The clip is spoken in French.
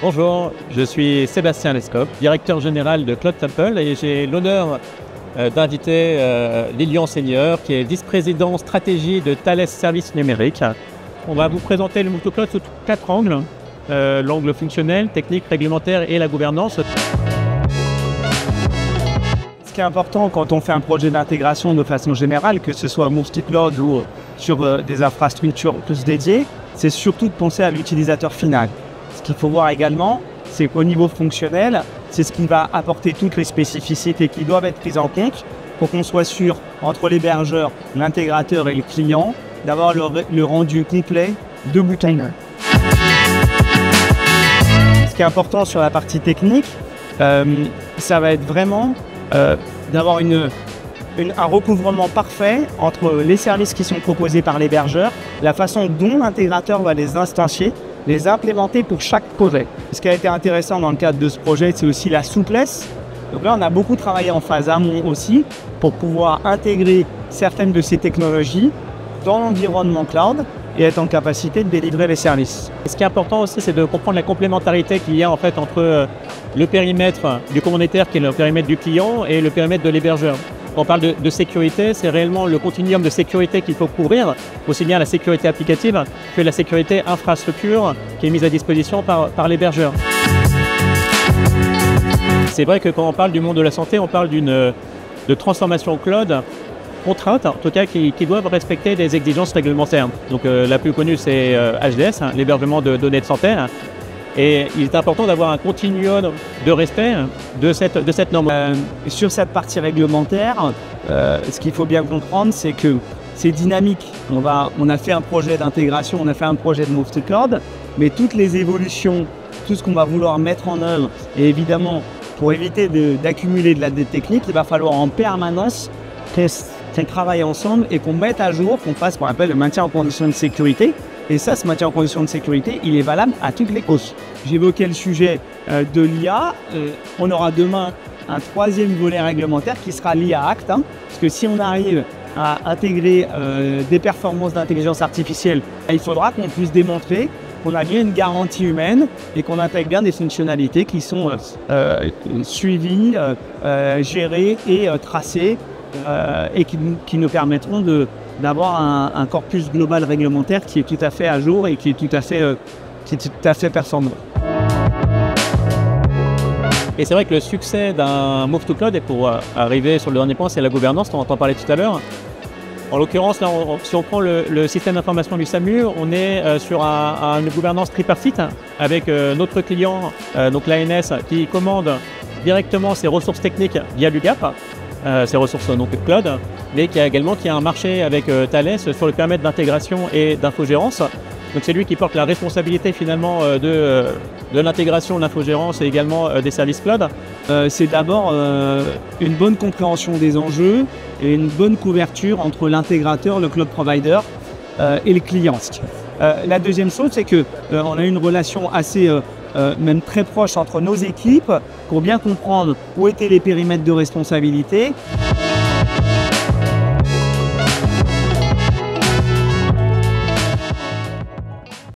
Bonjour, je suis Sébastien Lescope, directeur général de Cloud Temple et j'ai l'honneur d'inviter Lilian Seigneur qui est vice-président stratégie de Thales Services Numériques. On va vous présenter le Move to Cloud sous 4 angles, l'angle fonctionnel, technique, réglementaire et la gouvernance. Ce qui est important quand on fait un projet d'intégration de façon générale, que ce soit Move to Cloud ou sur des infrastructures plus dédiées, c'est surtout de penser à l'utilisateur final. Ce qu'il faut voir également, c'est qu'au niveau fonctionnel, c'est ce qui va apporter toutes les spécificités qui doivent être prises en compte pour qu'on soit sûr, entre l'hébergeur, l'intégrateur et le client, d'avoir le rendu complet de bout en bout. Ce qui est important sur la partie technique, ça va être vraiment d'avoir un recouvrement parfait entre les services qui sont proposés par l'hébergeur, la façon dont l'intégrateur va les instancier, les implémenter pour chaque projet. Ce qui a été intéressant dans le cadre de ce projet, c'est aussi la souplesse. Donc là, on a beaucoup travaillé en phase amont aussi pour pouvoir intégrer certaines de ces technologies dans l'environnement cloud et être en capacité de délivrer les services. Ce qui est important aussi, c'est de comprendre la complémentarité qu'il y a en fait entre le périmètre du commanditaire, qui est le périmètre du client, et le périmètre de l'hébergeur. Quand on parle de sécurité, c'est réellement le continuum de sécurité qu'il faut couvrir, aussi bien la sécurité applicative que la sécurité infrastructure qui est mise à disposition par l'hébergeur. C'est vrai que quand on parle du monde de la santé, on parle de transformation cloud contrainte, en tout cas qui doivent respecter des exigences réglementaires. Donc la plus connue c'est HDS, l'hébergement de données de santé. Et il est important d'avoir un continuum de respect de cette norme. Sur cette partie réglementaire, ce qu'il faut bien comprendre, c'est que c'est dynamique. On a fait un projet d'intégration, on a fait un projet de Move to Cloud, mais toutes les évolutions, tout ce qu'on va vouloir mettre en œuvre, et évidemment, pour éviter d'accumuler de la dette technique, il va falloir en permanence qu'on travaille ensemble et qu'on mette à jour, qu'on fasse ce qu'on appelle le maintien en condition de sécurité. Et ça, ce maintien en condition de sécurité, il est valable à toutes les causes. J'évoquais le sujet de l'IA. On aura demain un troisième volet réglementaire qui sera l'IA Act. Parce que si on arrive à intégrer des performances d'intelligence artificielle, il faudra qu'on puisse démontrer qu'on a bien une garantie humaine et qu'on intègre bien des fonctionnalités qui sont suivies, gérées et tracées et qui nous permettront d'avoir un corpus global réglementaire qui est tout à fait à jour et qui est tout à fait performant. Et c'est vrai que le succès d'un Move to Cloud, et pour arriver sur le dernier point, c'est la gouvernance, dont on entend parler tout à l'heure. En l'occurrence, là, si on prend le système d'information du SAMU, on est sur une gouvernance tripartite avec notre client, donc l'ANS, qui commande directement ses ressources techniques via l'UGAP, ses ressources donc cloud, mais qui a un marché avec Thales sur le périmètre d'intégration et d'infogérance. Donc c'est lui qui porte la responsabilité finalement de l'intégration, de l'infogérance et également des services cloud. C'est d'abord une bonne compréhension des enjeux et une bonne couverture entre l'intégrateur, le cloud provider et le client. La deuxième chose, c'est qu'on a une relation assez même très proche entre nos équipes pour bien comprendre où étaient les périmètres de responsabilité.